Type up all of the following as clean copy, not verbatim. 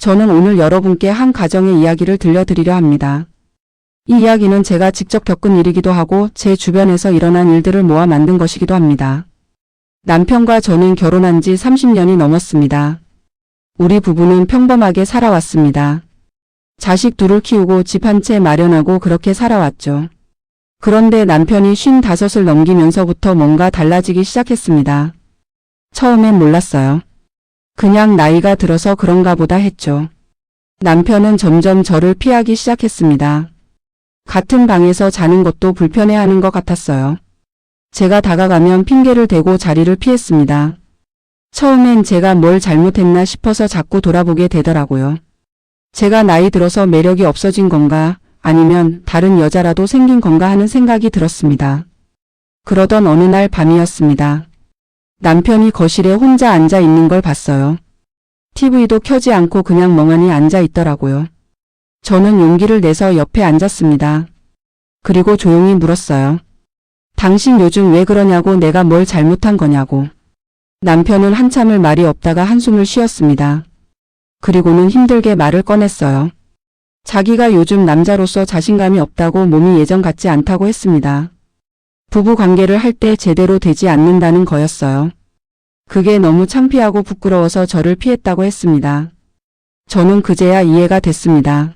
저는 오늘 여러분께 한 가정의 이야기를 들려드리려 합니다. 이 이야기는 제가 직접 겪은 일이기도 하고 제 주변에서 일어난 일들을 모아 만든 것이기도 합니다. 남편과 저는 결혼한 지 30년이 넘었습니다. 우리 부부는 평범하게 살아왔습니다. 자식 둘을 키우고 집 한 채 마련하고 그렇게 살아왔죠. 그런데 남편이 55을 넘기면서부터 뭔가 달라지기 시작했습니다. 처음엔 몰랐어요. 그냥 나이가 들어서 그런가 보다 했죠. 남편은 점점 저를 피하기 시작했습니다. 같은 방에서 자는 것도 불편해하는 것 같았어요. 제가 다가가면 핑계를 대고 자리를 피했습니다. 처음엔 제가 뭘 잘못했나 싶어서 자꾸 돌아보게 되더라고요. 제가 나이 들어서 매력이 없어진 건가 아니면 다른 여자라도 생긴 건가 하는 생각이 들었습니다. 그러던 어느 날 밤이었습니다. 남편이 거실에 혼자 앉아 있는 걸 봤어요. TV도 켜지 않고 그냥 멍하니 앉아 있더라고요. 저는 용기를 내서 옆에 앉았습니다. 그리고 조용히 물었어요. 당신 요즘 왜 그러냐고, 내가 뭘 잘못한 거냐고. 남편은 한참을 말이 없다가 한숨을 쉬었습니다. 그리고는 힘들게 말을 꺼냈어요. 자기가 요즘 남자로서 자신감이 없다고, 몸이 예전 같지 않다고 했습니다. 부부 관계를 할 때 제대로 되지 않는다는 거였어요. 그게 너무 창피하고 부끄러워서 저를 피했다고 했습니다. 저는 그제야 이해가 됐습니다.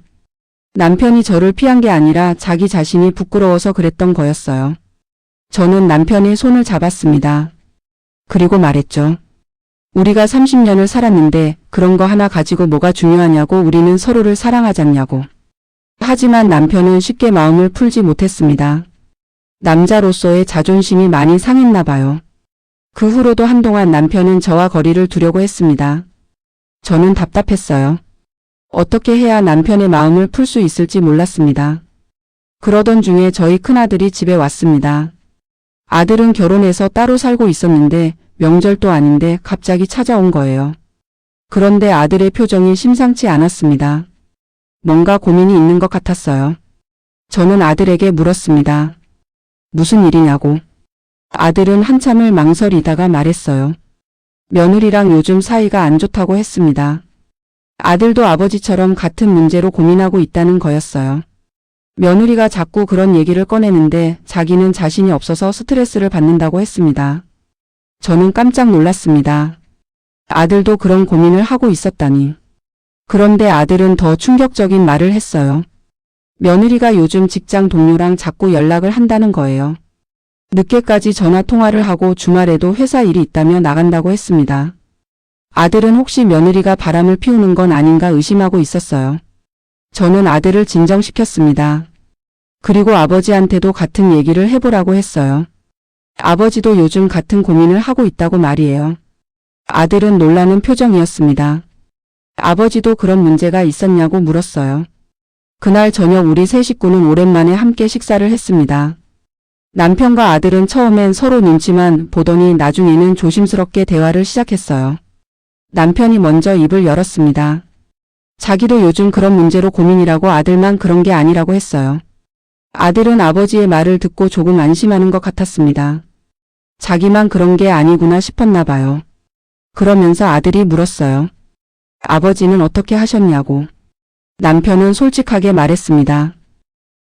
남편이 저를 피한 게 아니라 자기 자신이 부끄러워서 그랬던 거였어요. 저는 남편의 손을 잡았습니다. 그리고 말했죠. 우리가 30년을 살았는데 그런 거 하나 가지고 뭐가 중요하냐고, 우리는 서로를 사랑하잖냐고. 하지만 남편은 쉽게 마음을 풀지 못했습니다. 남자로서의 자존심이 많이 상했나 봐요. 그 후로도 한동안 남편은 저와 거리를 두려고 했습니다. 저는 답답했어요. 어떻게 해야 남편의 마음을 풀 수 있을지 몰랐습니다. 그러던 중에 저희 큰아들이 집에 왔습니다. 아들은 결혼해서 따로 살고 있었는데 명절도 아닌데 갑자기 찾아온 거예요. 그런데 아들의 표정이 심상치 않았습니다. 뭔가 고민이 있는 것 같았어요. 저는 아들에게 물었습니다. 무슨 일이냐고. 아들은 한참을 망설이다가 말했어요. 며느리랑 요즘 사이가 안 좋다고 했습니다. 아들도 아버지처럼 같은 문제로 고민하고 있다는 거였어요. 며느리가 자꾸 그런 얘기를 꺼내는데 자기는 자신이 없어서 스트레스를 받는다고 했습니다. 저는 깜짝 놀랐습니다. 아들도 그런 고민을 하고 있었다니. 그런데 아들은 더 충격적인 말을 했어요. 며느리가 요즘 직장 동료랑 자꾸 연락을 한다는 거예요. 늦게까지 전화 통화를 하고 주말에도 회사 일이 있다며 나간다고 했습니다. 아들은 혹시 며느리가 바람을 피우는 건 아닌가 의심하고 있었어요. 저는 아들을 진정시켰습니다. 그리고 아버지한테도 같은 얘기를 해보라고 했어요. 아버지도 요즘 같은 고민을 하고 있다고 말이에요. 아들은 놀라는 표정이었습니다. 아버지도 그런 문제가 있었냐고 물었어요. 그날 저녁 우리 세 식구는 오랜만에 함께 식사를 했습니다. 남편과 아들은 처음엔 서로 눈치만 보더니 나중에는 조심스럽게 대화를 시작했어요. 남편이 먼저 입을 열었습니다. 자기도 요즘 그런 문제로 고민이라고, 아들만 그런 게 아니라고 했어요. 아들은 아버지의 말을 듣고 조금 안심하는 것 같았습니다. 자기만 그런 게 아니구나 싶었나 봐요. 그러면서 아들이 물었어요. 아버지는 어떻게 하셨냐고. 남편은 솔직하게 말했습니다.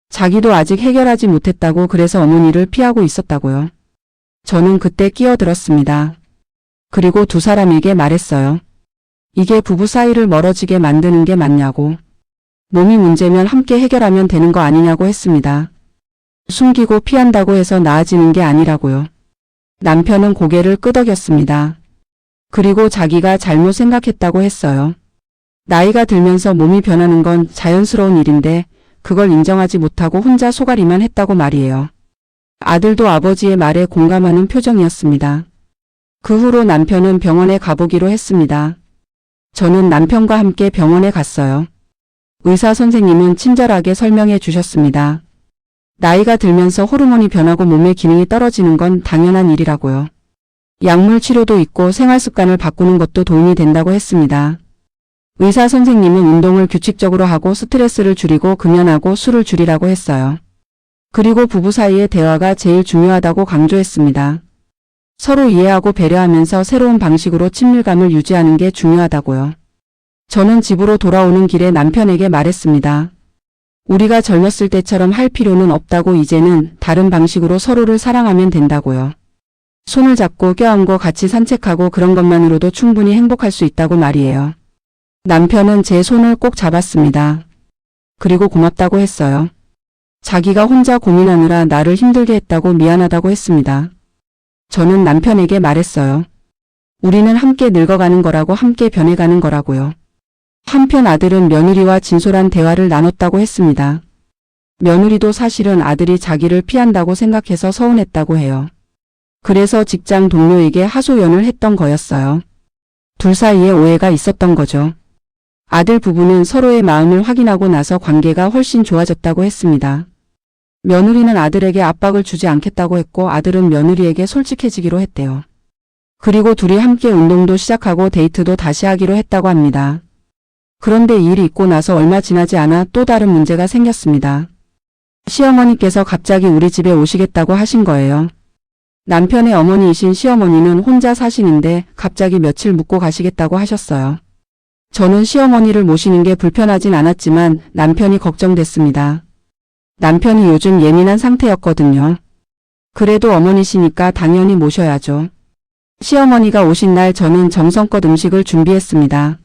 자기도 아직 해결하지 못했다고, 그래서 어머니를 피하고 있었다고요. 저는 그때 끼어들었습니다. 그리고 두 사람에게 말했어요. 이게 부부 사이를 멀어지게 만드는 게 맞냐고. 몸이 문제면 함께 해결하면 되는 거 아니냐고 했습니다. 숨기고 피한다고 해서 나아지는 게 아니라고요. 남편은 고개를 끄덕였습니다. 그리고 자기가 잘못 생각했다고 했어요. 나이가 들면서 몸이 변하는 건 자연스러운 일인데 그걸 인정하지 못하고 혼자 소가리만 했다고 말이에요. 아들도 아버지의 말에 공감하는 표정이었습니다. 그 후로 남편은 병원에 가보기로 했습니다. 저는 남편과 함께 병원에 갔어요. 의사 선생님은 친절하게 설명해 주셨습니다. 나이가 들면서 호르몬이 변하고 몸의 기능이 떨어지는 건 당연한 일이라고요. 약물 치료도 있고 생활 습관을 바꾸는 것도 도움이 된다고 했습니다. 의사 선생님은 운동을 규칙적으로 하고 스트레스를 줄이고 금연하고 술을 줄이라고 했어요. 그리고 부부 사이의 대화가 제일 중요하다고 강조했습니다. 서로 이해하고 배려하면서 새로운 방식으로 친밀감을 유지하는 게 중요하다고요. 저는 집으로 돌아오는 길에 남편에게 말했습니다. 우리가 젊었을 때처럼 할 필요는 없다고 이제는 다른 방식으로 서로를 사랑하면 된다고요. 손을 잡고 껴안고 같이 산책하고 그런 것만으로도 충분히 행복할 수 있다고 말이에요. 남편은 제 손을 꼭 잡았습니다. 그리고 고맙다고 했어요. 자기가 혼자 고민하느라 나를 힘들게 했다고 미안하다고 했습니다. 저는 남편에게 말했어요. 우리는 함께 늙어가는 거라고 함께 변해가는 거라고요. 한편 아들은 며느리와 진솔한 대화를 나눴다고 했습니다. 며느리도 사실은 아들이 자기를 피한다고 생각해서 서운했다고 해요. 그래서 직장 동료에게 하소연을 했던 거였어요. 둘 사이에 오해가 있었던 거죠. 아들 부부는 서로의 마음을 확인하고 나서 관계가 훨씬 좋아졌다고 했습니다. 며느리는 아들에게 압박을 주지 않겠다고 했고 아들은 며느리에게 솔직해지기로 했대요. 그리고 둘이 함께 운동도 시작하고 데이트도 다시 하기로 했다고 합니다. 그런데 이 일이 있고 나서 얼마 지나지 않아 또 다른 문제가 생겼습니다. 시어머니께서 갑자기 우리 집에 오시겠다고 하신 거예요. 남편의 어머니이신 시어머니는 혼자 사시는데 갑자기 며칠 묵고 가시겠다고 하셨어요. 저는 시어머니를 모시는 게 불편하진 않았지만 남편이 걱정됐습니다. 남편이 요즘 예민한 상태였거든요. 그래도 어머니시니까 당연히 모셔야죠. 시어머니가 오신 날 저는 정성껏 음식을 준비했습니다.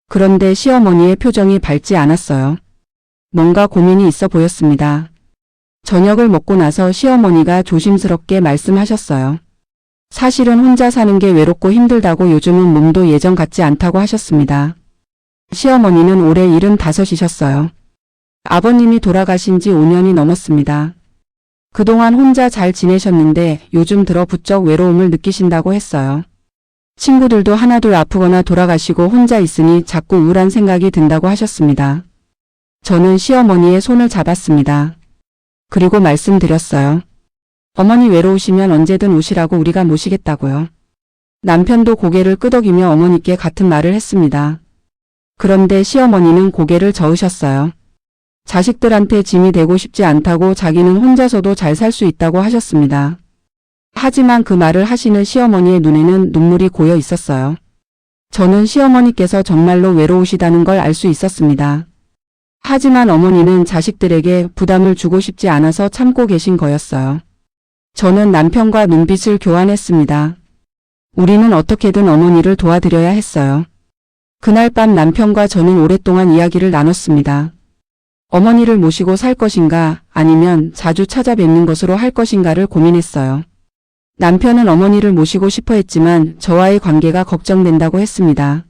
그런데 시어머니의 표정이 밝지 않았어요. 뭔가 고민이 있어 보였습니다. 저녁을 먹고 나서 시어머니가 조심스럽게 말씀하셨어요. 사실은 혼자 사는 게 외롭고 힘들다고 요즘은 몸도 예전 같지 않다고 하셨습니다. 시어머니는 올해 75이셨어요. 아버님이 돌아가신 지 5년이 넘었습니다. 그동안 혼자 잘 지내셨는데 요즘 들어 부쩍 외로움을 느끼신다고 했어요. 친구들도 하나둘 아프거나 돌아가시고 혼자 있으니 자꾸 우울한 생각이 든다고 하셨습니다. 저는 시어머니의 손을 잡았습니다. 그리고 말씀드렸어요. 어머니 외로우시면 언제든 오시라고 우리가 모시겠다고요. 남편도 고개를 끄덕이며 어머니께 같은 말을 했습니다. 그런데 시어머니는 고개를 저으셨어요. 자식들한테 짐이 되고 싶지 않다고 자기는 혼자서도 잘 살 수 있다고 하셨습니다. 하지만 그 말을 하시는 시어머니의 눈에는 눈물이 고여 있었어요. 저는 시어머니께서 정말로 외로우시다는 걸 알 수 있었습니다. 하지만 어머니는 자식들에게 부담을 주고 싶지 않아서 참고 계신 거였어요. 저는 남편과 눈빛을 교환했습니다. 우리는 어떻게든 어머니를 도와드려야 했어요. 그날 밤 남편과 저는 오랫동안 이야기를 나눴습니다. 어머니를 모시고 살 것인가 아니면 자주 찾아뵙는 것으로 할 것인가를 고민했어요. 남편은 어머니를 모시고 싶어 했지만 저와의 관계가 걱정된다고 했습니다.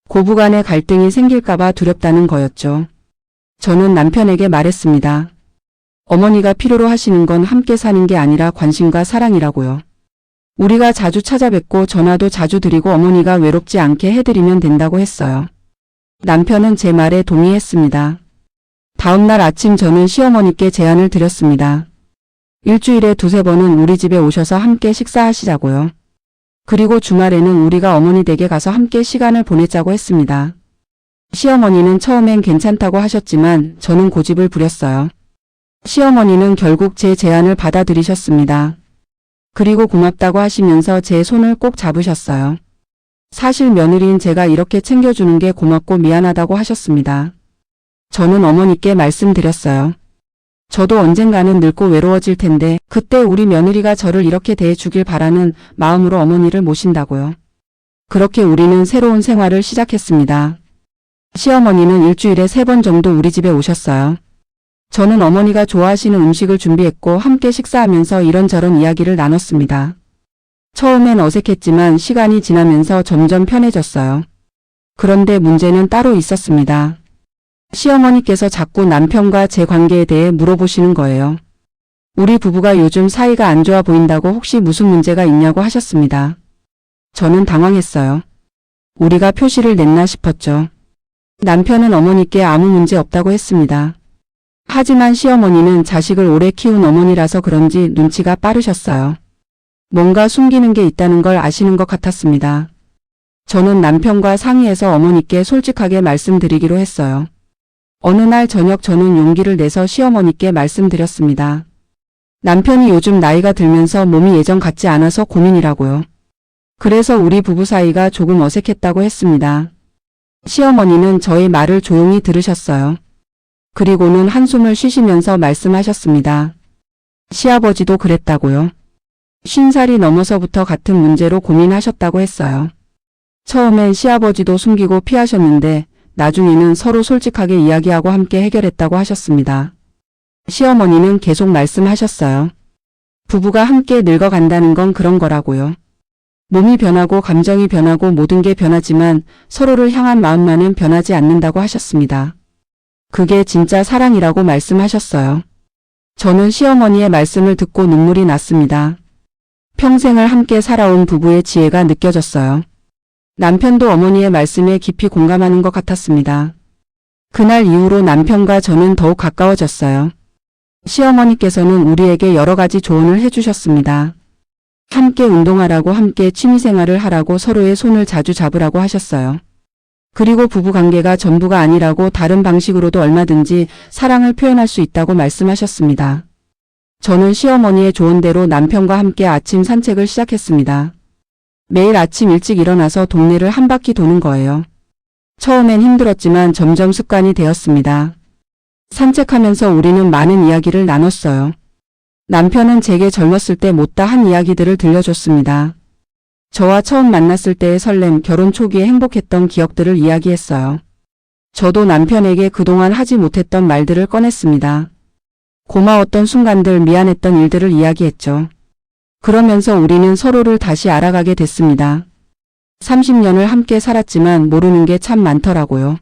고부간의 갈등이 생길까봐 두렵다는 거였죠. 저는 남편에게 말했습니다. 어머니가 필요로 하시는 건 함께 사는 게 아니라 관심과 사랑이라고요. 우리가 자주 찾아뵙고 전화도 자주 드리고 어머니가 외롭지 않게 해드리면 된다고 했어요. 남편은 제 말에 동의했습니다. 다음날 아침 저는 시어머니께 제안을 드렸습니다. 일주일에 2~3번은 우리 집에 오셔서 함께 식사하시자고요. 그리고 주말에는 우리가 어머니 댁에 가서 함께 시간을 보내자고 했습니다. 시어머니는 처음엔 괜찮다고 하셨지만 저는 고집을 부렸어요. 시어머니는 결국 제 제안을 받아들이셨습니다. 그리고 고맙다고 하시면서 제 손을 꼭 잡으셨어요. 사실 며느리인 제가 이렇게 챙겨주는 게 고맙고 미안하다고 하셨습니다. 저는 어머니께 말씀드렸어요. 저도 언젠가는 늙고 외로워질 텐데 그때 우리 며느리가 저를 이렇게 대해주길 바라는 마음으로 어머니를 모신다고요. 그렇게 우리는 새로운 생활을 시작했습니다. 시어머니는 일주일에 3번 정도 우리 집에 오셨어요. 저는 어머니가 좋아하시는 음식을 준비했고 함께 식사하면서 이런저런 이야기를 나눴습니다. 처음엔 어색했지만 시간이 지나면서 점점 편해졌어요. 그런데 문제는 따로 있었습니다. 시어머니께서 자꾸 남편과 제 관계에 대해 물어보시는 거예요. 우리 부부가 요즘 사이가 안 좋아 보인다고 혹시 무슨 문제가 있냐고 하셨습니다. 저는 당황했어요. 우리가 표시를 냈나 싶었죠. 남편은 어머니께 아무 문제 없다고 했습니다. 하지만 시어머니는 자식을 오래 키운 어머니라서 그런지 눈치가 빠르셨어요. 뭔가 숨기는 게 있다는 걸 아시는 것 같았습니다. 저는 남편과 상의해서 어머니께 솔직하게 말씀드리기로 했어요. 어느 날 저녁 저는 용기를 내서 시어머니께 말씀드렸습니다. 남편이 요즘 나이가 들면서 몸이 예전 같지 않아서 고민이라고요. 그래서 우리 부부 사이가 조금 어색했다고 했습니다. 시어머니는 저의 말을 조용히 들으셨어요. 그리고는 한숨을 쉬시면서 말씀하셨습니다. 시아버지도 그랬다고요. 50살이 넘어서부터 같은 문제로 고민하셨다고 했어요. 처음엔 시아버지도 숨기고 피하셨는데 나중에는 서로 솔직하게 이야기하고 함께 해결했다고 하셨습니다. 시어머니는 계속 말씀하셨어요. 부부가 함께 늙어간다는 건 그런 거라고요. 몸이 변하고 감정이 변하고 모든 게 변하지만 서로를 향한 마음만은 변하지 않는다고 하셨습니다. 그게 진짜 사랑이라고 말씀하셨어요. 저는 시어머니의 말씀을 듣고 눈물이 났습니다. 평생을 함께 살아온 부부의 지혜가 느껴졌어요. 남편도 어머니의 말씀에 깊이 공감하는 것 같았습니다. 그날 이후로 남편과 저는 더욱 가까워졌어요. 시어머니께서는 우리에게 여러 가지 조언을 해주셨습니다. 함께 운동하라고, 함께 취미생활을 하라고, 서로의 손을 자주 잡으라고 하셨어요. 그리고 부부관계가 전부가 아니라고 다른 방식으로도 얼마든지 사랑을 표현할 수 있다고 말씀하셨습니다. 저는 시어머니의 조언대로 남편과 함께 아침 산책을 시작했습니다. 매일 아침 일찍 일어나서 동네를 한 바퀴 도는 거예요. 처음엔 힘들었지만 점점 습관이 되었습니다. 산책하면서 우리는 많은 이야기를 나눴어요. 남편은 제게 젊었을 때 못다 한 이야기들을 들려줬습니다. 저와 처음 만났을 때의 설렘, 결혼 초기에 행복했던 기억들을 이야기했어요. 저도 남편에게 그동안 하지 못했던 말들을 꺼냈습니다. 고마웠던 순간들, 미안했던 일들을 이야기했죠. 그러면서 우리는 서로를 다시 알아가게 됐습니다. 30년을 함께 살았지만 모르는 게 참 많더라고요.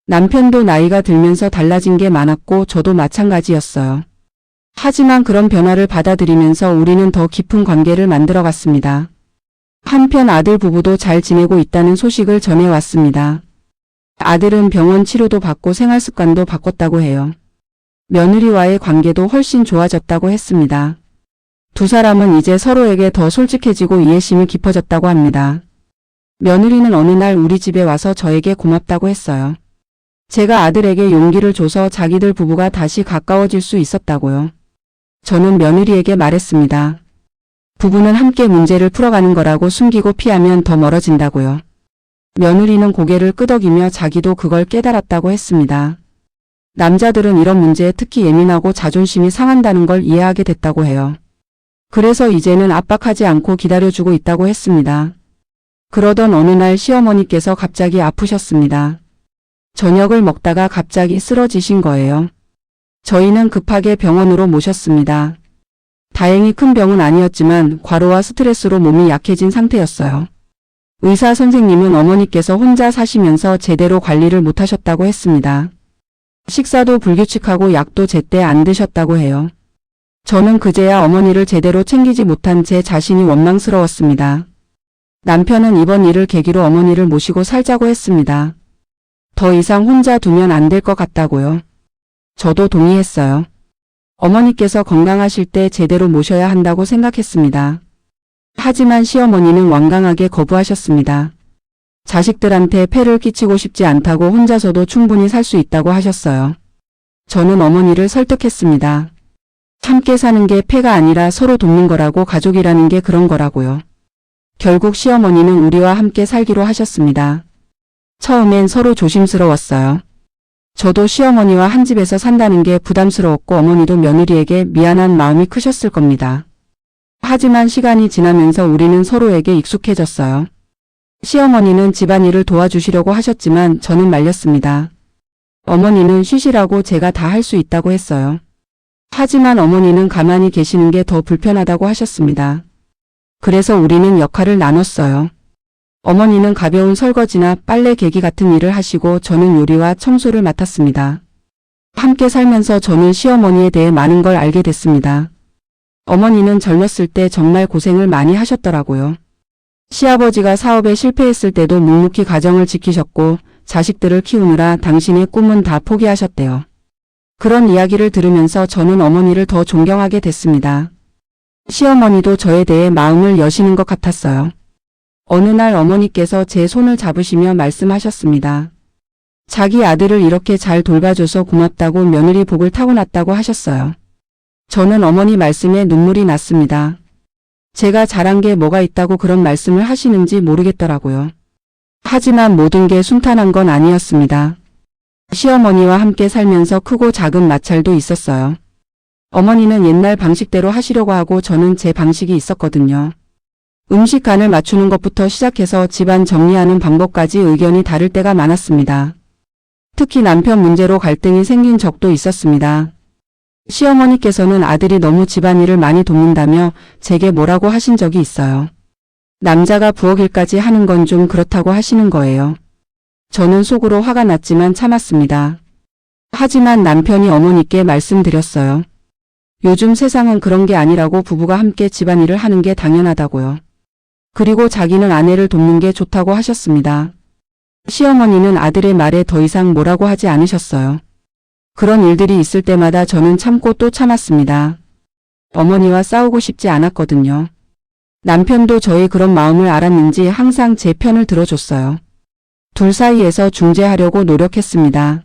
남편도 나이가 들면서 달라진 게 많았고 저도 마찬가지였어요. 하지만 그런 변화를 받아들이면서 우리는 더 깊은 관계를 만들어갔습니다. 한편 아들 부부도 잘 지내고 있다는 소식을 전해왔습니다. 아들은 병원 치료도 받고 생활 습관도 바꿨다고 해요. 며느리와의 관계도 훨씬 좋아졌다고 했습니다. 두 사람은 이제 서로에게 더 솔직해지고 이해심이 깊어졌다고 합니다. 며느리는 어느 날 우리 집에 와서 저에게 고맙다고 했어요. 제가 아들에게 용기를 줘서 자기들 부부가 다시 가까워질 수 있었다고요. 저는 며느리에게 말했습니다. 부부는 함께 문제를 풀어가는 거라고, 숨기고 피하면 더 멀어진다고요. 며느리는 고개를 끄덕이며 자기도 그걸 깨달았다고 했습니다. 남자들은 이런 문제에 특히 예민하고 자존심이 상한다는 걸 이해하게 됐다고 해요. 그래서 이제는 압박하지 않고 기다려주고 있다고 했습니다. 그러던 어느 날 시어머니께서 갑자기 아프셨습니다. 저녁을 먹다가 갑자기 쓰러지신 거예요. 저희는 급하게 병원으로 모셨습니다. 다행히 큰 병은 아니었지만 과로와 스트레스로 몸이 약해진 상태였어요. 의사 선생님은 어머니께서 혼자 사시면서 제대로 관리를 못하셨다고 했습니다. 식사도 불규칙하고 약도 제때 안 드셨다고 해요. 저는 그제야 어머니를 제대로 챙기지 못한 제 자신이 원망스러웠습니다. 남편은 이번 일을 계기로 어머니를 모시고 살자고 했습니다. 더 이상 혼자 두면 안 될 것 같다고요. 저도 동의했어요. 어머니께서 건강하실 때 제대로 모셔야 한다고 생각했습니다. 하지만 시어머니는 완강하게 거부하셨습니다. 자식들한테 폐를 끼치고 싶지 않다고, 혼자서도 충분히 살 수 있다고 하셨어요. 저는 어머니를 설득했습니다. 함께 사는 게 폐가 아니라 서로 돕는 거라고, 가족이라는 게 그런 거라고요. 결국 시어머니는 우리와 함께 살기로 하셨습니다. 처음엔 서로 조심스러웠어요. 저도 시어머니와 한 집에서 산다는 게 부담스러웠고 어머니도 며느리에게 미안한 마음이 크셨을 겁니다. 하지만 시간이 지나면서 우리는 서로에게 익숙해졌어요. 시어머니는 집안일을 도와주시려고 하셨지만 저는 말렸습니다. 어머니는 쉬시라고, 제가 다 할 수 있다고 했어요. 하지만 어머니는 가만히 계시는 게 더 불편하다고 하셨습니다. 그래서 우리는 역할을 나눴어요. 어머니는 가벼운 설거지나 빨래 개기 같은 일을 하시고 저는 요리와 청소를 맡았습니다. 함께 살면서 저는 시어머니에 대해 많은 걸 알게 됐습니다. 어머니는 젊었을 때 정말 고생을 많이 하셨더라고요. 시아버지가 사업에 실패했을 때도 묵묵히 가정을 지키셨고 자식들을 키우느라 당신의 꿈은 다 포기하셨대요. 그런 이야기를 들으면서 저는 어머니를 더 존경하게 됐습니다. 시어머니도 저에 대해 마음을 여시는 것 같았어요. 어느 날 어머니께서 제 손을 잡으시며 말씀하셨습니다. 자기 아들을 이렇게 잘 돌봐줘서 고맙다고, 며느리 복을 타고났다고 하셨어요. 저는 어머니 말씀에 눈물이 났습니다. 제가 잘한 게 뭐가 있다고 그런 말씀을 하시는지 모르겠더라고요. 하지만 모든 게 순탄한 건 아니었습니다. 시어머니와 함께 살면서 크고 작은 마찰도 있었어요. 어머니는 옛날 방식대로 하시려고 하고 저는 제 방식이 있었거든요. 음식 간을 맞추는 것부터 시작해서 집안 정리하는 방법까지 의견이 다를 때가 많았습니다. 특히 남편 문제로 갈등이 생긴 적도 있었습니다. 시어머니께서는 아들이 너무 집안일을 많이 돕는다며 제게 뭐라고 하신 적이 있어요. 남자가 부엌 일까지 하는 건 좀 그렇다고 하시는 거예요. 저는 속으로 화가 났지만 참았습니다. 하지만 남편이 어머니께 말씀드렸어요. 요즘 세상은 그런 게 아니라고 부부가 함께 집안일을 하는 게 당연하다고요. 그리고 자기는 아내를 돕는 게 좋다고 하셨습니다. 시어머니는 아들의 말에 더 이상 뭐라고 하지 않으셨어요. 그런 일들이 있을 때마다 저는 참고 또 참았습니다. 어머니와 싸우고 싶지 않았거든요. 남편도 저의 그런 마음을 알았는지 항상 제 편을 들어줬어요. 둘 사이에서 중재하려고 노력했습니다.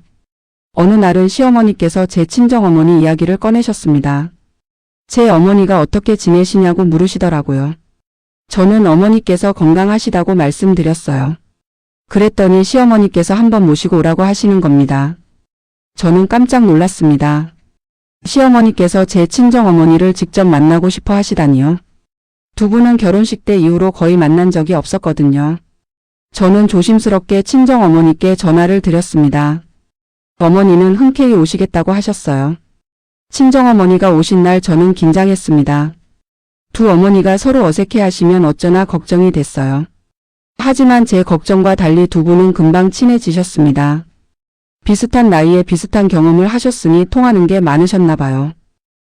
어느 날은 시어머니께서 제 친정어머니 이야기를 꺼내셨습니다. 제 어머니가 어떻게 지내시냐고 물으시더라고요. 저는 어머니께서 건강하시다고 말씀드렸어요. 그랬더니 시어머니께서 한번 모시고 오라고 하시는 겁니다. 저는 깜짝 놀랐습니다. 시어머니께서 제 친정어머니를 직접 만나고 싶어 하시다니요. 두 분은 결혼식 때 이후로 거의 만난 적이 없었거든요. 저는 조심스럽게 친정어머니께 전화를 드렸습니다. 어머니는 흔쾌히 오시겠다고 하셨어요. 친정어머니가 오신 날 저는 긴장했습니다. 두 어머니가 서로 어색해하시면 어쩌나 걱정이 됐어요. 하지만 제 걱정과 달리 두 분은 금방 친해지셨습니다. 비슷한 나이에 비슷한 경험을 하셨으니 통하는 게 많으셨나 봐요.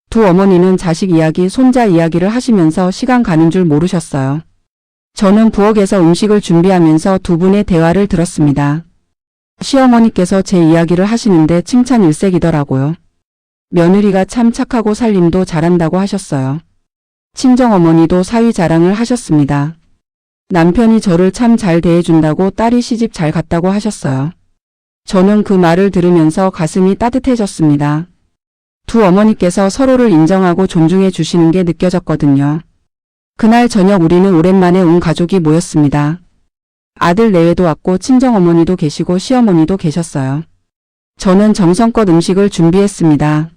두 어머니는 자식 이야기, 손자 이야기를 하시면서 시간 가는 줄 모르셨어요. 저는 부엌에서 음식을 준비하면서 두 분의 대화를 들었습니다. 시어머니께서 제 이야기를 하시는데 칭찬 일색이더라고요. 며느리가 참 착하고 살림도 잘한다고 하셨어요. 친정어머니도 사위 자랑을 하셨습니다. 남편이 저를 참 잘 대해준다고 딸이 시집 잘 갔다고 하셨어요. 저는 그 말을 들으면서 가슴이 따뜻해졌습니다. 두 어머니께서 서로를 인정하고 존중해 주시는 게 느껴졌거든요. 그날 저녁 우리는 오랜만에 온 가족이 모였습니다. 아들 내외도 왔고 친정어머니도 계시고 시어머니도 계셨어요. 저는 정성껏 음식을 준비했습니다.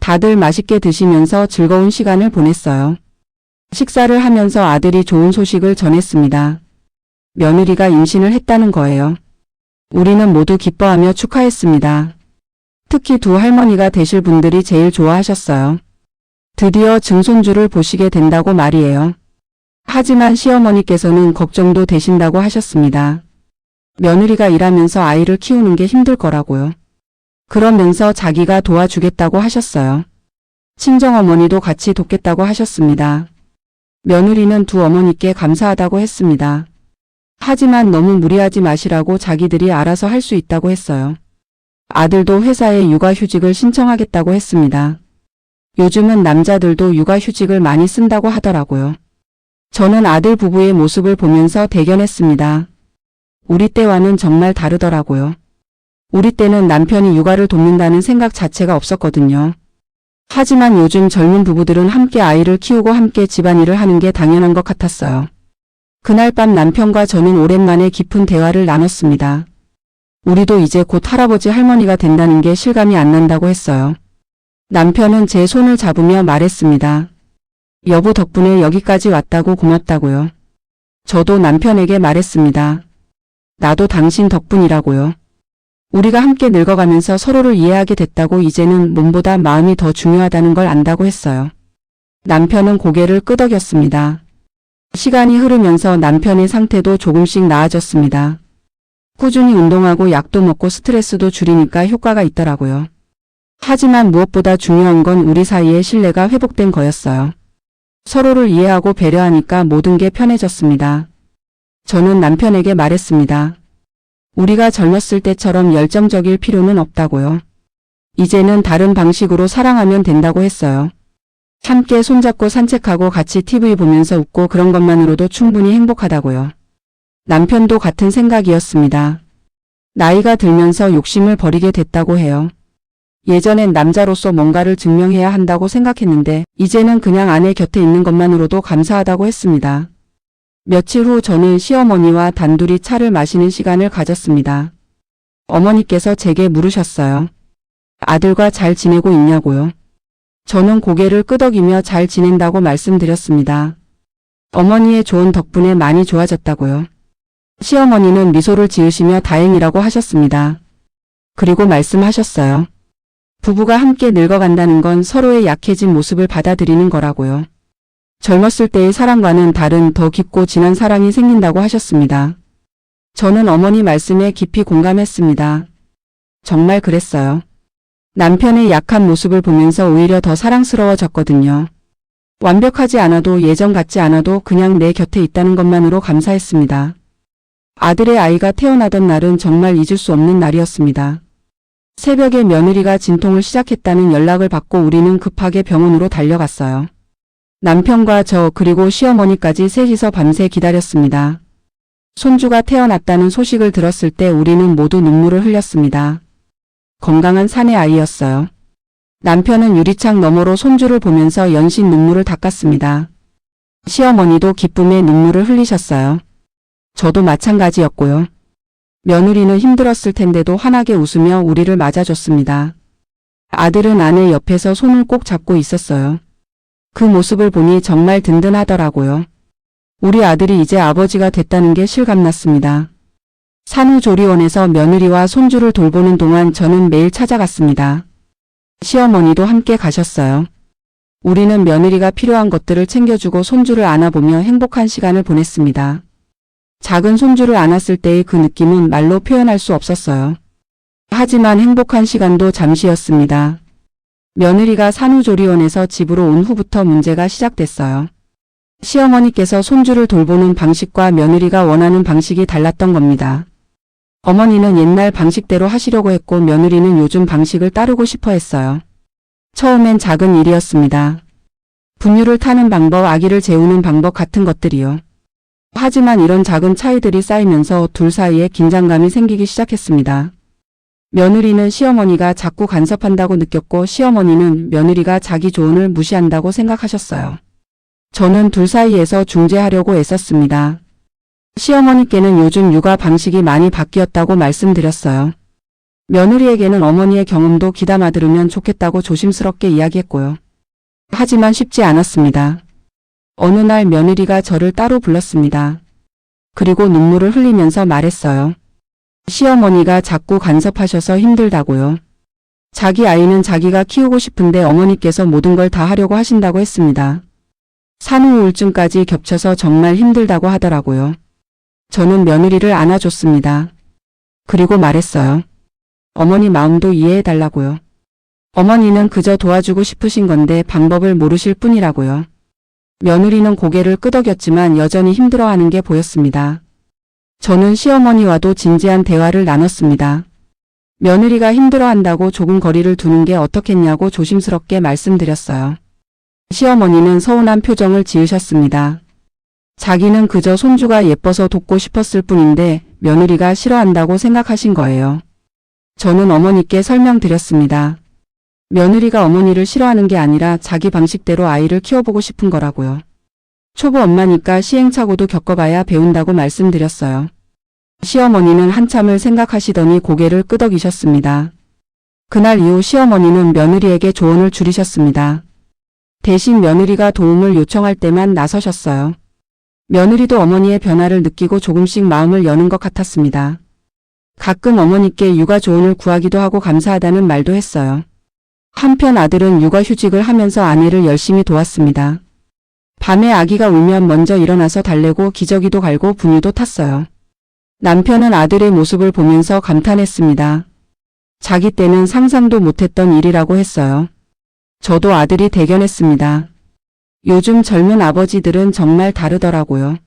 다들 맛있게 드시면서 즐거운 시간을 보냈어요. 식사를 하면서 아들이 좋은 소식을 전했습니다. 며느리가 임신을 했다는 거예요. 우리는 모두 기뻐하며 축하했습니다. 특히 두 할머니가 되실 분들이 제일 좋아하셨어요. 드디어 증손주를 보시게 된다고 말이에요. 하지만 시어머니께서는 걱정도 되신다고 하셨습니다. 며느리가 일하면서 아이를 키우는 게 힘들 거라고요. 그러면서 자기가 도와주겠다고 하셨어요. 친정어머니도 같이 돕겠다고 하셨습니다. 며느리는 두 어머니께 감사하다고 했습니다. 하지만 너무 무리하지 마시라고 자기들이 알아서 할 수 있다고 했어요. 아들도 회사에 육아휴직을 신청하겠다고 했습니다. 요즘은 남자들도 육아휴직을 많이 쓴다고 하더라고요. 저는 아들 부부의 모습을 보면서 대견했습니다. 우리 때와는 정말 다르더라고요. 우리 때는 남편이 육아를 돕는다는 생각 자체가 없었거든요. 하지만 요즘 젊은 부부들은 함께 아이를 키우고 함께 집안일을 하는 게 당연한 것 같았어요. 그날 밤 남편과 저는 오랜만에 깊은 대화를 나눴습니다. 우리도 이제 곧 할아버지 할머니가 된다는 게 실감이 안 난다고 했어요. 남편은 제 손을 잡으며 말했습니다. 여보 덕분에 여기까지 왔다고 고맙다고요. 저도 남편에게 말했습니다. 나도 당신 덕분이라고요. 우리가 함께 늙어가면서 서로를 이해하게 됐다고 이제는 몸보다 마음이 더 중요하다는 걸 안다고 했어요. 남편은 고개를 끄덕였습니다. 시간이 흐르면서 남편의 상태도 조금씩 나아졌습니다. 꾸준히 운동하고 약도 먹고 스트레스도 줄이니까 효과가 있더라고요. 하지만 무엇보다 중요한 건 우리 사이의 신뢰가 회복된 거였어요. 서로를 이해하고 배려하니까 모든 게 편해졌습니다. 저는 남편에게 말했습니다. 우리가 젊었을 때처럼 열정적일 필요는 없다고요. 이제는 다른 방식으로 사랑하면 된다고 했어요. 함께 손잡고 산책하고 같이 TV 보면서 웃고 그런 것만으로도 충분히 행복하다고요. 남편도 같은 생각이었습니다. 나이가 들면서 욕심을 버리게 됐다고 해요. 예전엔 남자로서 뭔가를 증명해야 한다고 생각했는데 이제는 그냥 아내 곁에 있는 것만으로도 감사하다고 했습니다. 며칠 후 저는 시어머니와 단둘이 차를 마시는 시간을 가졌습니다. 어머니께서 제게 물으셨어요. 아들과 잘 지내고 있냐고요. 저는 고개를 끄덕이며 잘 지낸다고 말씀드렸습니다. 어머니의 조언 덕분에 많이 좋아졌다고요. 시어머니는 미소를 지으시며 다행이라고 하셨습니다. 그리고 말씀하셨어요. 부부가 함께 늙어간다는 건 서로의 약해진 모습을 받아들이는 거라고요. 젊었을 때의 사랑과는 다른 더 깊고 진한 사랑이 생긴다고 하셨습니다. 저는 어머니 말씀에 깊이 공감했습니다. 정말 그랬어요. 남편의 약한 모습을 보면서 오히려 더 사랑스러워졌거든요. 완벽하지 않아도 예전 같지 않아도 그냥 내 곁에 있다는 것만으로 감사했습니다. 아들의 아이가 태어나던 날은 정말 잊을 수 없는 날이었습니다. 새벽에 며느리가 진통을 시작했다는 연락을 받고 우리는 급하게 병원으로 달려갔어요. 남편과 저 그리고 시어머니까지 셋이서 밤새 기다렸습니다. 손주가 태어났다는 소식을 들었을 때 우리는 모두 눈물을 흘렸습니다. 건강한 사내 아이였어요. 남편은 유리창 너머로 손주를 보면서 연신 눈물을 닦았습니다. 시어머니도 기쁨에 눈물을 흘리셨어요. 저도 마찬가지였고요. 며느리는 힘들었을 텐데도 환하게 웃으며 우리를 맞아줬습니다. 아들은 아내 옆에서 손을 꼭 잡고 있었어요. 그 모습을 보니 정말 든든하더라고요. 우리 아들이 이제 아버지가 됐다는 게 실감났습니다. 산후조리원에서 며느리와 손주를 돌보는 동안 저는 매일 찾아갔습니다. 시어머니도 함께 가셨어요. 우리는 며느리가 필요한 것들을 챙겨주고 손주를 안아보며 행복한 시간을 보냈습니다. 작은 손주를 안았을 때의 그 느낌은 말로 표현할 수 없었어요. 하지만 행복한 시간도 잠시였습니다. 며느리가 산후조리원에서 집으로 온 후부터 문제가 시작됐어요. 시어머니께서 손주를 돌보는 방식과 며느리가 원하는 방식이 달랐던 겁니다. 어머니는 옛날 방식대로 하시려고 했고 며느리는 요즘 방식을 따르고 싶어 했어요. 처음엔 작은 일이었습니다. 분유를 타는 방법, 아기를 재우는 방법 같은 것들이요. 하지만 이런 작은 차이들이 쌓이면서 둘 사이에 긴장감이 생기기 시작했습니다. 며느리는 시어머니가 자꾸 간섭한다고 느꼈고 시어머니는 며느리가 자기 조언을 무시한다고 생각하셨어요. 저는 둘 사이에서 중재하려고 애썼습니다. 시어머니께는 요즘 육아 방식이 많이 바뀌었다고 말씀드렸어요. 며느리에게는 어머니의 경험도 귀담아 들으면 좋겠다고 조심스럽게 이야기했고요. 하지만 쉽지 않았습니다. 어느 날 며느리가 저를 따로 불렀습니다. 그리고 눈물을 흘리면서 말했어요. 시어머니가 자꾸 간섭하셔서 힘들다고요. 자기 아이는 자기가 키우고 싶은데 어머니께서 모든 걸 다 하려고 하신다고 했습니다. 산후 우울증까지 겹쳐서 정말 힘들다고 하더라고요. 저는 며느리를 안아줬습니다. 그리고 말했어요. 어머니 마음도 이해해달라고요. 어머니는 그저 도와주고 싶으신 건데 방법을 모르실 뿐이라고요. 며느리는 고개를 끄덕였지만 여전히 힘들어하는 게 보였습니다. 저는 시어머니와도 진지한 대화를 나눴습니다. 며느리가 힘들어한다고 조금 거리를 두는 게 어떻겠냐고 조심스럽게 말씀드렸어요. 시어머니는 서운한 표정을 지으셨습니다. 자기는 그저 손주가 예뻐서 돕고 싶었을 뿐인데 며느리가 싫어한다고 생각하신 거예요. 저는 어머니께 설명드렸습니다. 며느리가 어머니를 싫어하는 게 아니라 자기 방식대로 아이를 키워보고 싶은 거라고요. 초보 엄마니까 시행착오도 겪어봐야 배운다고 말씀드렸어요. 시어머니는 한참을 생각하시더니 고개를 끄덕이셨습니다. 그날 이후 시어머니는 며느리에게 조언을 줄이셨습니다. 대신 며느리가 도움을 요청할 때만 나서셨어요. 며느리도 어머니의 변화를 느끼고 조금씩 마음을 여는 것 같았습니다. 가끔 어머니께 육아 조언을 구하기도 하고 감사하다는 말도 했어요. 한편 아들은 육아휴직을 하면서 아내를 열심히 도왔습니다. 밤에 아기가 울면 먼저 일어나서 달래고 기저귀도 갈고 분유도 탔어요. 남편은 아들의 모습을 보면서 감탄했습니다. 자기 때는 상상도 못했던 일이라고 했어요. 저도 아들이 대견했습니다. 요즘 젊은 아버지들은 정말 다르더라고요.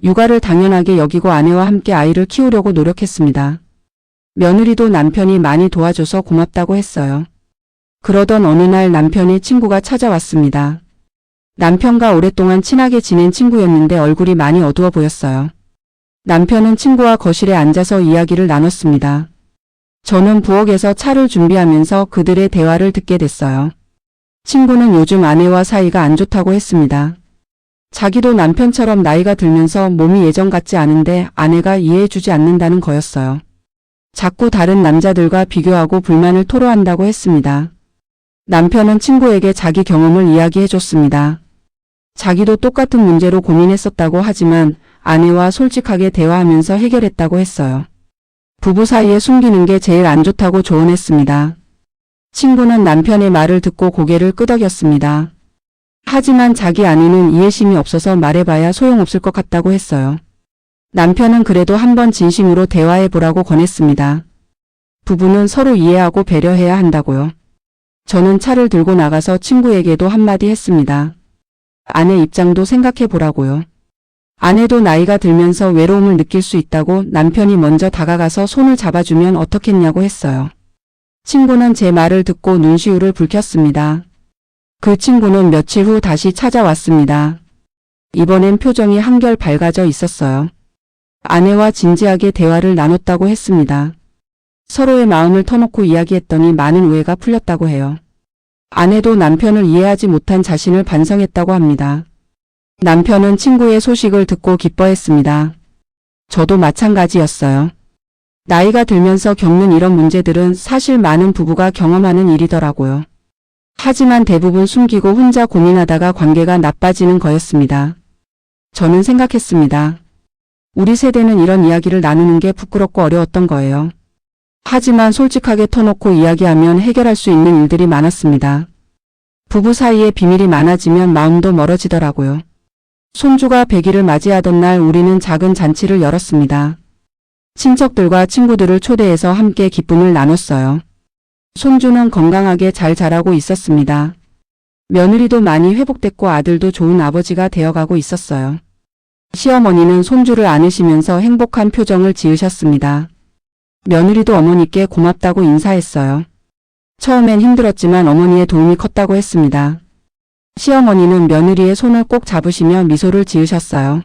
육아를 당연하게 여기고 아내와 함께 아이를 키우려고 노력했습니다. 며느리도 남편이 많이 도와줘서 고맙다고 했어요. 그러던 어느 날 남편의 친구가 찾아왔습니다. 남편과 오랫동안 친하게 지낸 친구였는데 얼굴이 많이 어두워 보였어요. 남편은 친구와 거실에 앉아서 이야기를 나눴습니다. 저는 부엌에서 차를 준비하면서 그들의 대화를 듣게 됐어요. 친구는 요즘 아내와 사이가 안 좋다고 했습니다. 자기도 남편처럼 나이가 들면서 몸이 예전 같지 않은데 아내가 이해해주지 않는다는 거였어요. 자꾸 다른 남자들과 비교하고 불만을 토로한다고 했습니다. 남편은 친구에게 자기 경험을 이야기해줬습니다. 자기도 똑같은 문제로 고민했었다고 하지만 아내와 솔직하게 대화하면서 해결했다고 했어요. 부부 사이에 숨기는 게 제일 안 좋다고 조언했습니다. 친구는 남편의 말을 듣고 고개를 끄덕였습니다. 하지만 자기 아내는 이해심이 없어서 말해봐야 소용없을 것 같다고 했어요. 남편은 그래도 한번 진심으로 대화해보라고 권했습니다. 부부는 서로 이해하고 배려해야 한다고요. 저는 차를 들고 나가서 친구에게도 한마디 했습니다. 아내 입장도 생각해보라고요. 아내도 나이가 들면서 외로움을 느낄 수 있다고 남편이 먼저 다가가서 손을 잡아주면 어떻겠냐고 했어요. 친구는 제 말을 듣고 눈시울을 붉혔습니다. 그 친구는 며칠 후 다시 찾아왔습니다. 이번엔 표정이 한결 밝아져 있었어요. 아내와 진지하게 대화를 나눴다고 했습니다. 서로의 마음을 터놓고 이야기했더니 많은 오해가 풀렸다고 해요. 아내도 남편을 이해하지 못한 자신을 반성했다고 합니다. 남편은 친구의 소식을 듣고 기뻐했습니다. 저도 마찬가지였어요. 나이가 들면서 겪는 이런 문제들은 사실 많은 부부가 경험하는 일이더라고요. 하지만 대부분 숨기고 혼자 고민하다가 관계가 나빠지는 거였습니다. 저는 생각했습니다. 우리 세대는 이런 이야기를 나누는 게 부끄럽고 어려웠던 거예요. 하지만 솔직하게 터놓고 이야기하면 해결할 수 있는 일들이 많았습니다. 부부 사이에 비밀이 많아지면 마음도 멀어지더라고요. 손주가 100일을 맞이하던 날 우리는 작은 잔치를 열었습니다. 친척들과 친구들을 초대해서 함께 기쁨을 나눴어요. 손주는 건강하게 잘 자라고 있었습니다. 며느리도 많이 회복됐고 아들도 좋은 아버지가 되어가고 있었어요. 시어머니는 손주를 안으시면서 행복한 표정을 지으셨습니다. 며느리도 어머니께 고맙다고 인사했어요. 처음엔 힘들었지만 어머니의 도움이 컸다고 했습니다. 시어머니는 며느리의 손을 꼭 잡으시며 미소를 지으셨어요.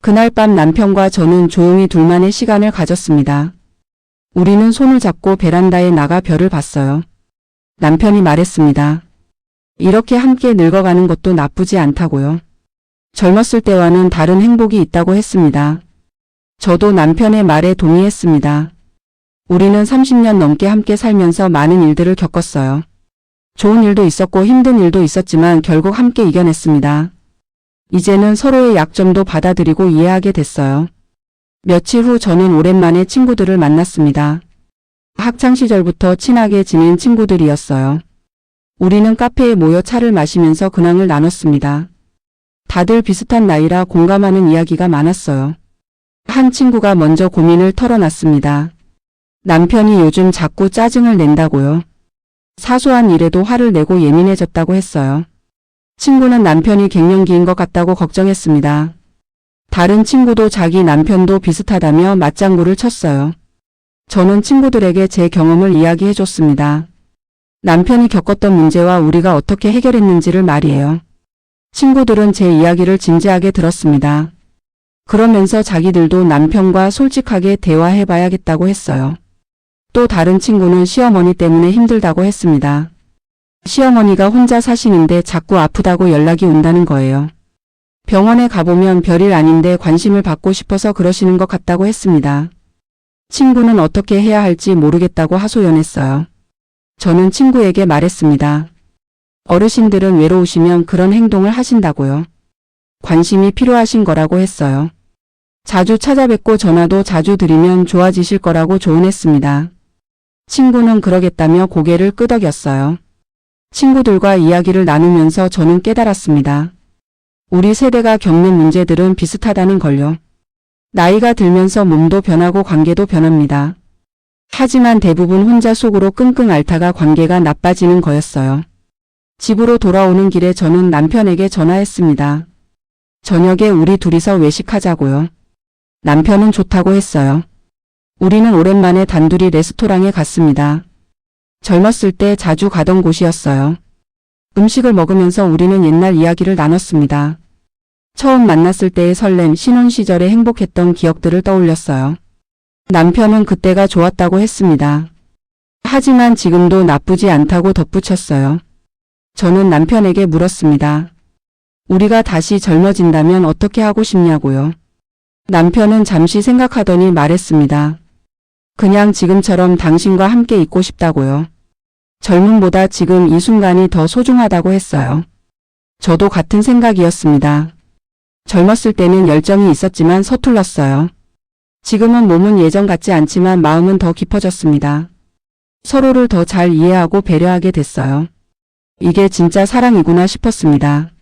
그날 밤 남편과 저는 조용히 둘만의 시간을 가졌습니다. 우리는 손을 잡고 베란다에 나가 별을 봤어요. 남편이 말했습니다. 이렇게 함께 늙어가는 것도 나쁘지 않다고요. 젊었을 때와는 다른 행복이 있다고 했습니다. 저도 남편의 말에 동의했습니다. 우리는 30년 넘게 함께 살면서 많은 일들을 겪었어요. 좋은 일도 있었고 힘든 일도 있었지만 결국 함께 이겨냈습니다. 이제는 서로의 약점도 받아들이고 이해하게 됐어요. 며칠 후 저는 오랜만에 친구들을 만났습니다. 학창시절부터 친하게 지낸 친구들이었어요. 우리는 카페에 모여 차를 마시면서 근황을 나눴습니다. 다들 비슷한 나이라 공감하는 이야기가 많았어요. 한 친구가 먼저 고민을 털어놨습니다. 남편이 요즘 자꾸 짜증을 낸다고요. 사소한 일에도 화를 내고 예민해졌다고 했어요. 친구는 남편이 갱년기인 것 같다고 걱정했습니다. 다른 친구도 자기 남편도 비슷하다며 맞장구를 쳤어요. 저는 친구들에게 제 경험을 이야기해줬습니다. 남편이 겪었던 문제와 우리가 어떻게 해결했는지를 말이에요. 친구들은 제 이야기를 진지하게 들었습니다. 그러면서 자기들도 남편과 솔직하게 대화해봐야겠다고 했어요. 또 다른 친구는 시어머니 때문에 힘들다고 했습니다. 시어머니가 혼자 사시는데 자꾸 아프다고 연락이 온다는 거예요. 병원에 가보면 별일 아닌데 관심을 받고 싶어서 그러시는 것 같다고 했습니다. 친구는 어떻게 해야 할지 모르겠다고 하소연했어요. 저는 친구에게 말했습니다. 어르신들은 외로우시면 그런 행동을 하신다고요. 관심이 필요하신 거라고 했어요. 자주 찾아뵙고 전화도 자주 드리면 좋아지실 거라고 조언했습니다. 친구는 그러겠다며 고개를 끄덕였어요. 친구들과 이야기를 나누면서 저는 깨달았습니다. 우리 세대가 겪는 문제들은 비슷하다는 걸요. 나이가 들면서 몸도 변하고 관계도 변합니다. 하지만 대부분 혼자 속으로 끙끙 앓다가 관계가 나빠지는 거였어요. 집으로 돌아오는 길에 저는 남편에게 전화했습니다. 저녁에 우리 둘이서 외식하자고요. 남편은 좋다고 했어요. 우리는 오랜만에 단둘이 레스토랑에 갔습니다. 젊었을 때 자주 가던 곳이었어요. 음식을 먹으면서 우리는 옛날 이야기를 나눴습니다. 처음 만났을 때의 설렘, 신혼 시절에 행복했던 기억들을 떠올렸어요. 남편은 그때가 좋았다고 했습니다. 하지만 지금도 나쁘지 않다고 덧붙였어요. 저는 남편에게 물었습니다. 우리가 다시 젊어진다면 어떻게 하고 싶냐고요. 남편은 잠시 생각하더니 말했습니다. 그냥 지금처럼 당신과 함께 있고 싶다고요. 젊음보다 지금 이 순간이 더 소중하다고 했어요. 저도 같은 생각이었습니다. 젊었을 때는 열정이 있었지만 서툴렀어요. 지금은 몸은 예전 같지 않지만 마음은 더 깊어졌습니다. 서로를 더 잘 이해하고 배려하게 됐어요. 이게 진짜 사랑이구나 싶었습니다.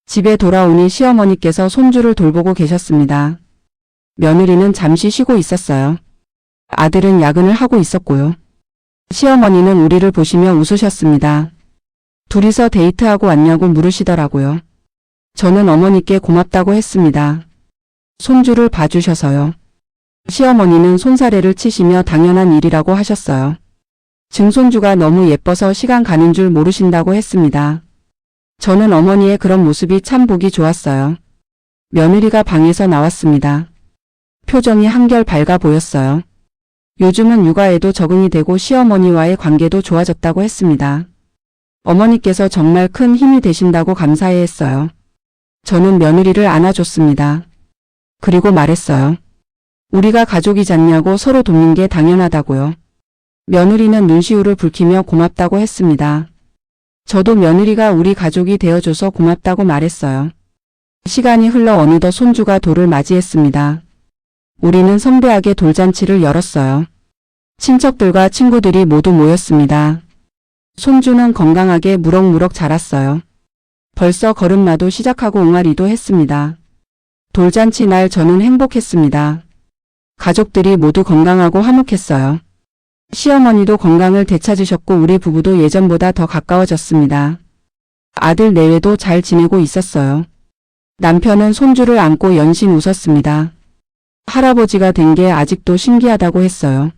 집에 돌아오니 시어머니께서 손주를 돌보고 계셨습니다. 며느리는 잠시 쉬고 있었어요. 아들은 야근을 하고 있었고요. 시어머니는 우리를 보시며 웃으셨습니다. 둘이서 데이트하고 왔냐고 물으시더라고요. 저는 어머니께 고맙다고 했습니다. 손주를 봐주셔서요. 시어머니는 손사래를 치시며 당연한 일이라고 하셨어요. 증손주가 너무 예뻐서 시간 가는 줄 모르신다고 했습니다. 저는 어머니의 그런 모습이 참 보기 좋았어요. 며느리가 방에서 나왔습니다. 표정이 한결 밝아 보였어요. 요즘은 육아에도 적응이 되고 시어머니와의 관계도 좋아졌다고 했습니다. 어머니께서 정말 큰 힘이 되신다고 감사해 했어요. 저는 며느리를 안아줬습니다. 그리고 말했어요. 우리가 가족이잖냐고 서로 돕는 게 당연하다고요. 며느리는 눈시울을 붉히며 고맙다고 했습니다. 저도 며느리가 우리 가족이 되어줘서 고맙다고 말했어요. 시간이 흘러 어느덧 손주가 돌을 맞이했습니다. 우리는 성대하게 돌잔치를 열었어요. 친척들과 친구들이 모두 모였습니다. 손주는 건강하게 무럭무럭 자랐어요. 벌써 걸음마도 시작하고 옹알이도 했습니다. 돌잔치 날 저는 행복했습니다. 가족들이 모두 건강하고 화목했어요. 시어머니도 건강을 되찾으셨고 우리 부부도 예전보다 더 가까워졌습니다. 아들 내외도 잘 지내고 있었어요. 남편은 손주를 안고 연신 웃었습니다. 할아버지가 된 게 아직도 신기하다고 했어요.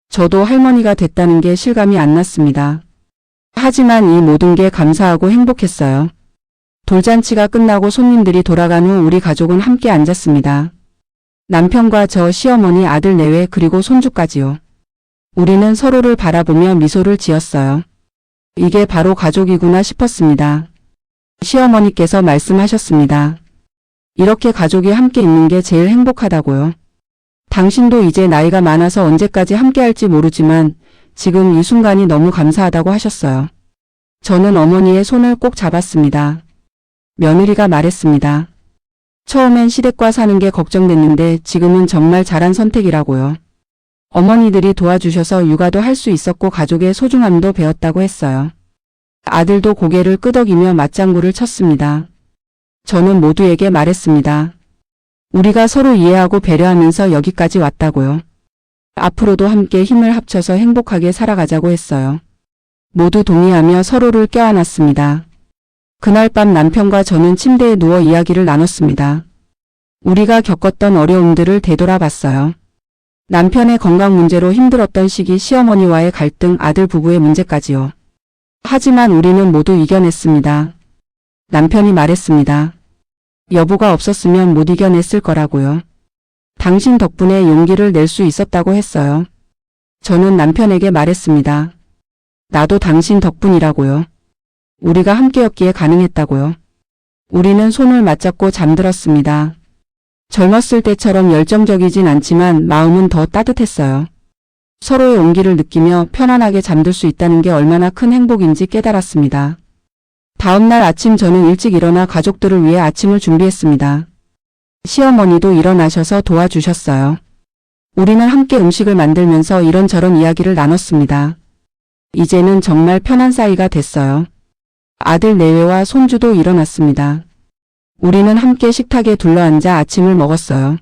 저도 할머니가 됐다는 게 실감이 안 났습니다. 하지만 이 모든 게 감사하고 행복했어요. 돌잔치가 끝나고 손님들이 돌아간 후 우리 가족은 함께 앉았습니다. 남편과 저, 시어머니, 아들 내외 그리고 손주까지요. 우리는 서로를 바라보며 미소를 지었어요. 이게 바로 가족이구나 싶었습니다. 시어머니께서 말씀하셨습니다. 이렇게 가족이 함께 있는 게 제일 행복하다고요. 당신도 이제 나이가 많아서 언제까지 함께 할지 모르지만 지금 이 순간이 너무 감사하다고 하셨어요. 저는 어머니의 손을 꼭 잡았습니다. 며느리가 말했습니다. 처음엔 시댁과 사는 게 걱정됐는데 지금은 정말 잘한 선택이라고요. 어머니들이 도와주셔서 육아도 할 수 있었고 가족의 소중함도 배웠다고 했어요. 아들도 고개를 끄덕이며 맞장구를 쳤습니다. 저는 모두에게 말했습니다. 우리가 서로 이해하고 배려하면서 여기까지 왔다고요. 앞으로도 함께 힘을 합쳐서 행복하게 살아가자고 했어요. 모두 동의하며 서로를 껴안았습니다. 그날 밤 남편과 저는 침대에 누워 이야기를 나눴습니다. 우리가 겪었던 어려움들을 되돌아봤어요. 남편의 건강 문제로 힘들었던 시기, 시어머니와의 갈등, 아들 부부의 문제까지요. 하지만 우리는 모두 이겨냈습니다. 남편이 말했습니다. 여보가 없었으면 못 이겨냈을 거라고요. 당신 덕분에 용기를 낼 수 있었다고 했어요. 저는 남편에게 말했습니다. 나도 당신 덕분이라고요. 우리가 함께였기에 가능했다고요. 우리는 손을 맞잡고 잠들었습니다. 젊었을 때처럼 열정적이진 않지만 마음은 더 따뜻했어요. 서로의 온기를 느끼며 편안하게 잠들 수 있다는 게 얼마나 큰 행복인지 깨달았습니다. 다음날 아침 저는 일찍 일어나 가족들을 위해 아침을 준비했습니다. 시어머니도 일어나셔서 도와주셨어요. 우리는 함께 음식을 만들면서 이런저런 이야기를 나눴습니다. 이제는 정말 편한 사이가 됐어요. 아들 내외와 손주도 일어났습니다. 우리는 함께 식탁에 둘러앉아 아침을 먹었어요.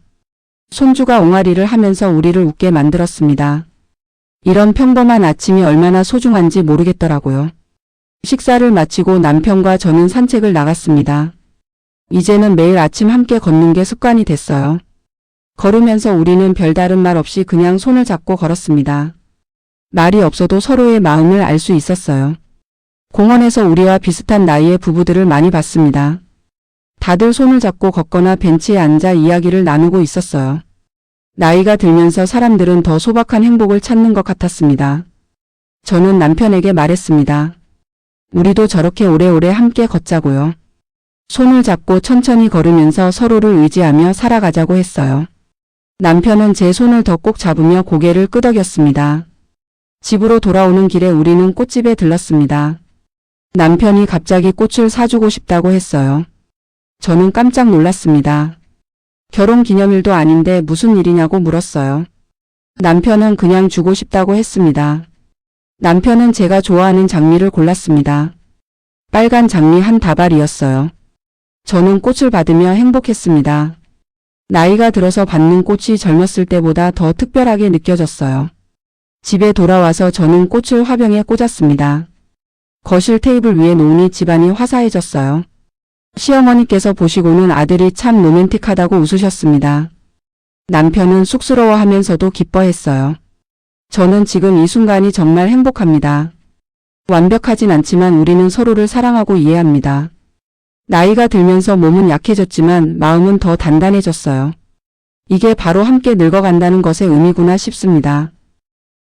손주가 옹알이를 하면서 우리를 웃게 만들었습니다. 이런 평범한 아침이 얼마나 소중한지 모르겠더라고요. 식사를 마치고 남편과 저는 산책을 나갔습니다. 이제는 매일 아침 함께 걷는 게 습관이 됐어요. 걸으면서 우리는 별다른 말 없이 그냥 손을 잡고 걸었습니다. 말이 없어도 서로의 마음을 알 수 있었어요. 공원에서 우리와 비슷한 나이의 부부들을 많이 봤습니다. 다들 손을 잡고 걷거나 벤치에 앉아 이야기를 나누고 있었어요. 나이가 들면서 사람들은 더 소박한 행복을 찾는 것 같았습니다. 저는 남편에게 말했습니다. 우리도 저렇게 오래오래 함께 걷자고요. 손을 잡고 천천히 걸으면서 서로를 의지하며 살아가자고 했어요. 남편은 제 손을 더 꼭 잡으며 고개를 끄덕였습니다. 집으로 돌아오는 길에 우리는 꽃집에 들렀습니다. 남편이 갑자기 꽃을 사주고 싶다고 했어요. 저는 깜짝 놀랐습니다. 결혼 기념일도 아닌데 무슨 일이냐고 물었어요. 남편은 그냥 주고 싶다고 했습니다. 남편은 제가 좋아하는 장미를 골랐습니다. 빨간 장미 한 다발이었어요. 저는 꽃을 받으며 행복했습니다. 나이가 들어서 받는 꽃이 젊었을 때보다 더 특별하게 느껴졌어요. 집에 돌아와서 저는 꽃을 화병에 꽂았습니다. 거실 테이블 위에 놓으니 집안이 화사해졌어요. 시어머니께서 보시고는 아들이 참 로맨틱하다고 웃으셨습니다. 남편은 쑥스러워하면서도 기뻐했어요. 저는 지금 이 순간이 정말 행복합니다. 완벽하진 않지만 우리는 서로를 사랑하고 이해합니다. 나이가 들면서 몸은 약해졌지만 마음은 더 단단해졌어요. 이게 바로 함께 늙어간다는 것의 의미구나 싶습니다.